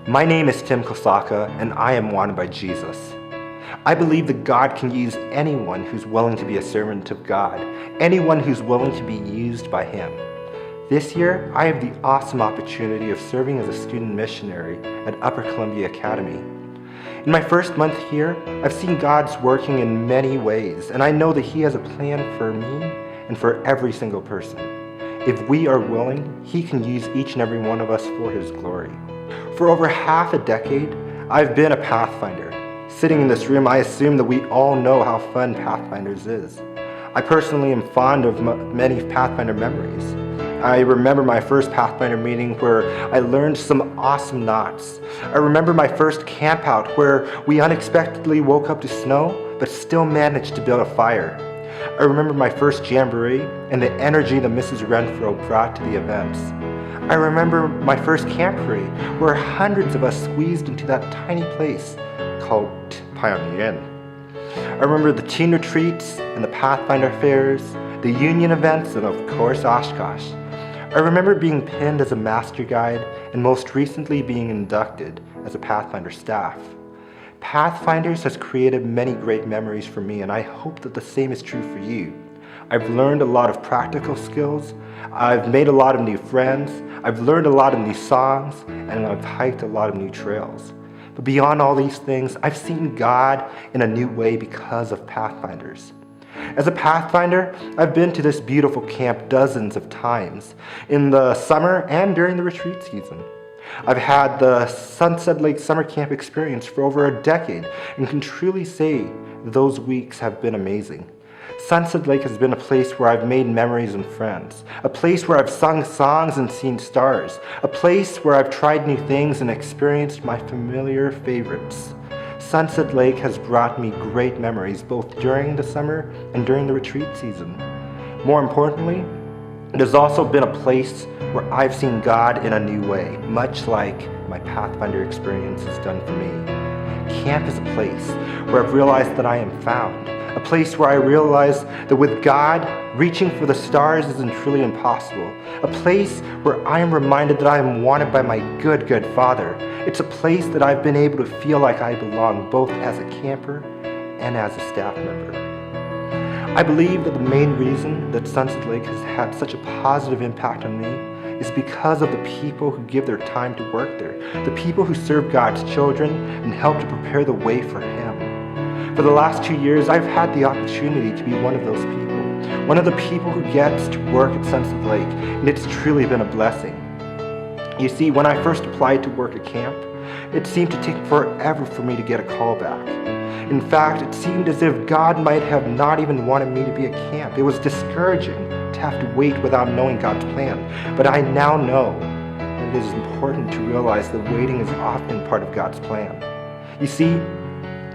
My name is Tim Kosaka, and I am wanted by Jesus. I believe that God can use anyone who's willing to be a servant of God, anyone who's willing to be used by Him. This year, I have the awesome opportunity of serving as a student missionary at Upper Columbia Academy. In my first month here, I've seen God's working in many ways, and I know that He has a plan for me and for every single person. If we are willing, He can use each and every one of us for His glory. For over half a decade, I've been a Pathfinder. Sitting in this room, I assume that we all know how fun Pathfinders is. I personally am fond of many Pathfinder memories. I remember my first Pathfinder meeting where I learned some awesome knots. I remember my first camp out where we unexpectedly woke up to snow, but still managed to build a fire. I remember my first jamboree and the energy that Mrs. Renfro brought to the events. I remember my first camporee where hundreds of us squeezed into that tiny place called Pioneer Inn. I remember the teen retreats and the Pathfinder fairs, the union events, and of course Oshkosh. I remember being pinned as a master guide and most recently being inducted as a Pathfinder staff. Pathfinders has created many great memories for me, and I hope that the same is true for you. I've learned a lot of practical skills, I've made a lot of new friends, I've learned a lot of new songs, and I've hiked a lot of new trails. But beyond all these things, I've seen God in a new way because of Pathfinders. As a Pathfinder, I've been to this beautiful camp dozens of times, in the summer and during the retreat season. I've had the Sunset Lake Summer Camp experience for over a decade and can truly say those weeks have been amazing. Sunset Lake has been a place where I've made memories and friends, a place where I've sung songs and seen stars, a place where I've tried new things and experienced my familiar favorites. Sunset Lake has brought me great memories both during the summer and during the retreat season. More importantly, it has also been a place where I've seen God in a new way, much like my Pathfinder experience has done for me. Camp is a place where I've realized that I am found, a place where I realize that with God, reaching for the stars isn't truly impossible, a place where I am reminded that I am wanted by my good Father. It's a place that I've been able to feel like I belong both as a camper and as a staff member. I believe that the main reason that Sunset Lake has had such a positive impact on me is because of the people who give their time to work there, the people who serve God's children and help to prepare the way for Him. For the last 2 years, I've had the opportunity to be one of those people, one of the people who gets to work at Sunset Lake, and it's truly been a blessing. You see, when I first applied to work at camp, it seemed to take forever for me to get a call back. In fact, it seemed as if God might have not even wanted me to be at camp. It was discouraging to have to wait without knowing God's plan. But I now know that it is important to realize that waiting is often part of God's plan. You see,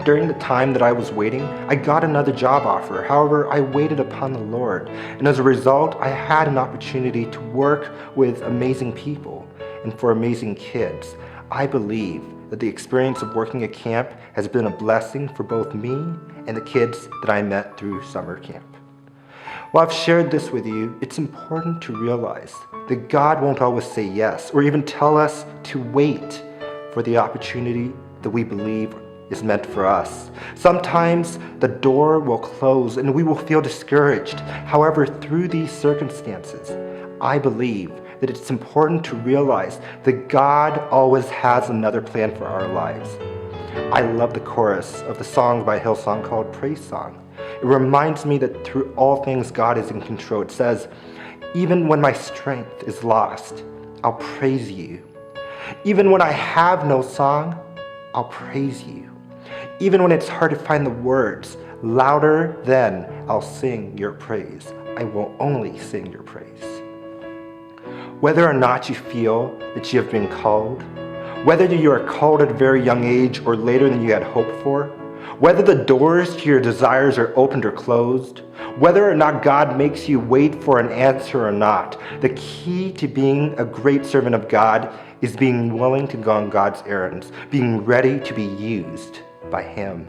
during the time that I was waiting, I got another job offer. However, I waited upon the Lord. And as a result, I had an opportunity to work with amazing people and for amazing kids. I believe that the experience of working at camp has been a blessing for both me and the kids that I met through summer camp. While I've shared this with you, it's important to realize that God won't always say yes or even tell us to wait for the opportunity that we believe is meant for us. Sometimes the door will close and we will feel discouraged. However, through these circumstances, I believe that it's important to realize that God always has another plan for our lives. I love the chorus of the song by Hillsong called Praise Song. It reminds me that through all things, God is in control. It says, even when my strength is lost, I'll praise you. Even when I have no song, I'll praise you. Even when it's hard to find the words, louder then I'll sing your praise. I will only sing your praise. Whether or not you feel that you have been called, whether you are called at a very young age or later than you had hoped for, whether the doors to your desires are opened or closed, whether or not God makes you wait for an answer or not, the key to being a great servant of God is being willing to go on God's errands, being ready to be used by Him.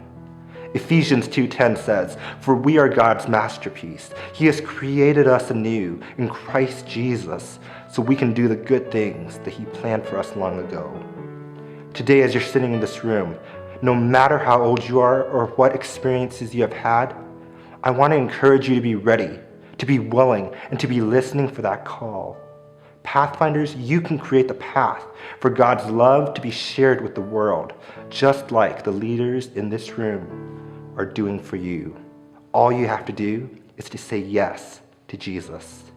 Ephesians 2:10 says, "For we are God's masterpiece. He has created us anew in Christ Jesus so we can do the good things that He planned for us long ago." Today, as you're sitting in this room, no matter how old you are or what experiences you have had, I want to encourage you to be ready, to be willing, and to be listening for that call. Pathfinders, you can create the path for God's love to be shared with the world, just like the leaders in this room are doing for you. All you have to do is to say yes to Jesus.